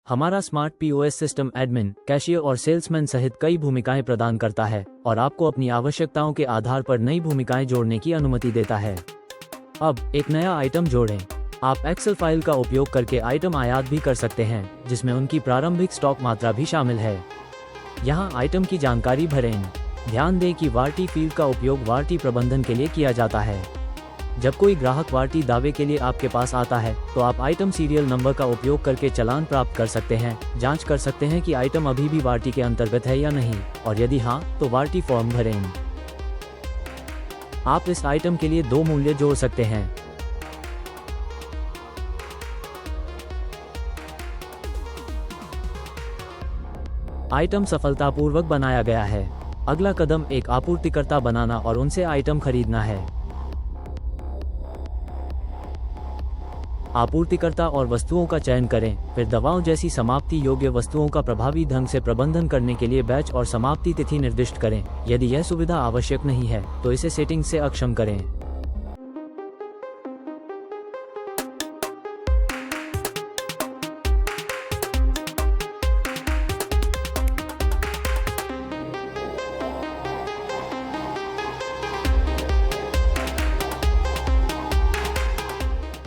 हमारा smart POS system admin, cashier और salesman सहित कई भूमिकाएं प्रदान करता है और आपको अपनी आवश्यकताओं के आधार पर नई भूमिकाएं जोड़ने की अनुमति देता है। अब एक नया आइटम जोड़ें। आप एक्सेल फाइल का उपयोग करके आइटम आयात भी कर सकते हैं, जिसमें उनकी प्रारंभिक स्टॉक मात्रा भी शामिल है। यहाँ आइटम की जानकारी भरें। ध्यान दें कि वारंटी फील्ड का उपयोग वारंटी प्रबंधन के लिए किया जाता है। जब कोई ग्राहक वारंटी दावे के लिए आपके पास आता है, तो आप आइटम सीरियल नंबर का उपयोग करके चालान प्राप्त कर सकते हैं, जांच कर सकते हैं कि आइटम अभी भी वारंटी के अंतर्गत है या नहीं, और यदि हाँ, तो वारंटी फॉर्म भरें। आप इस आइटम के लिए 2 मूल्य जोड़ सकते हैं। आइटम सफलतापूर्वक बनाया गया है। अगला कदम एक आपूर्तिकर्ता बनाना और उनसे आइटम खरीदना है। आपूर्तिकर्ता और वस्तुओं का चयन करें, फिर दवाओं जैसी समाप्ति योग्य वस्तुओं का प्रभावी ढंग से प्रबंधन करने के लिए बैच और समाप्ति तिथि निर्दिष्ट करें। यदि यह सुविधा आवश्यक नहीं है, तो इसे सेटिंग से अक्षम करें।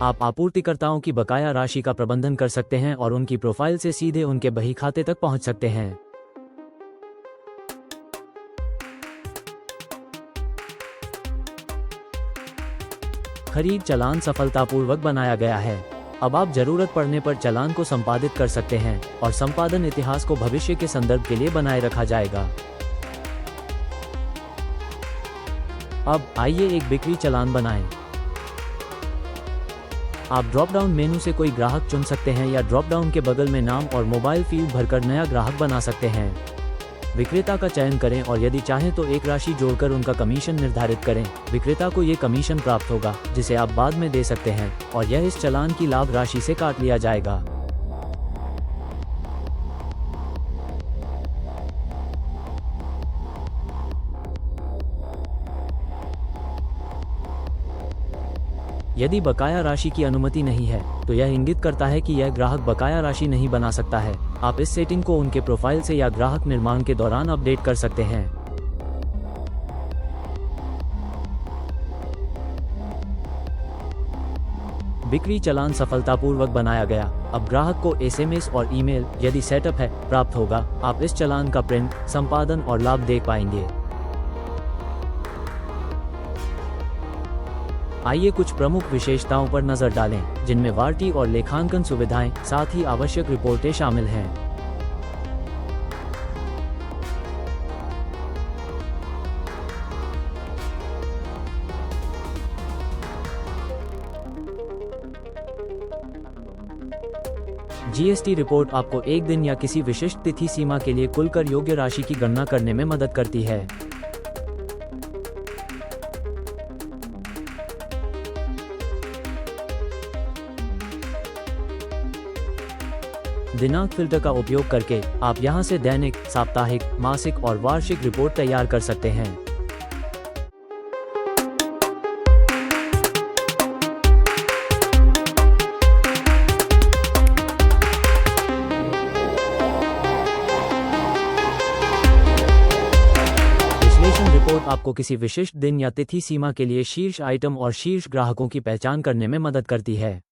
आप आपूर्तिकर्ताओं की बकाया राशि का प्रबंधन कर सकते हैं और उनकी प्रोफाइल से सीधे उनके बही खाते तक पहुंच सकते हैं। खरीद चालान सफलतापूर्वक बनाया गया है। अब आप जरूरत पड़ने पर चालान को संपादित कर सकते हैं और संपादन इतिहास को भविष्य के संदर्भ के लिए बनाए रखा जाएगा। अब आइए एक बिक्री चालान बनाएं। आप ड्रॉप डाउन मेनू से कोई ग्राहक चुन सकते हैं या ड्रॉप डाउन के बगल में नाम और मोबाइल फील्ड भरकर नया ग्राहक बना सकते हैं। विक्रेता का चयन करें और यदि चाहें तो एक राशि जोड़कर उनका कमीशन निर्धारित करें। विक्रेता को ये कमीशन प्राप्त होगा, जिसे आप बाद में दे सकते हैं, और यह इस चालान की लाभ राशि से काट लिया जाएगा। यदि बकाया राशि की अनुमति नहीं है, तो यह इंगित करता है कि यह ग्राहक बकाया राशि नहीं बना सकता है। आप इस सेटिंग को उनके प्रोफाइल से या ग्राहक निर्माण के दौरान अपडेट कर सकते हैं। बिक्री चालान सफलतापूर्वक बनाया गया। अब ग्राहक को एसएमएस और ईमेल, यदि सेटअप है, प्राप्त होगा। आप इस चालान का प्रिंट, संपादन और लाभ देख पाएंगे। आइए कुछ प्रमुख विशेषताओं पर नजर डालें, जिनमें वारंटी और लेखांकन सुविधाएं, साथ ही आवश्यक रिपोर्टें शामिल हैं। जीएसटी रिपोर्ट आपको एक दिन या किसी विशिष्ट तिथि सीमा के लिए कुल कर योग्य राशि की गणना करने में मदद करती है। दिनांक फिल्टर का उपयोग करके आप यहां से दैनिक, साप्ताहिक, मासिक और वार्षिक रिपोर्ट तैयार कर सकते हैं। विश्लेषण रिपोर्ट आपको किसी विशिष्ट दिन या तिथि सीमा के लिए शीर्ष आइटम और शीर्ष ग्राहकों की पहचान करने में मदद करती है।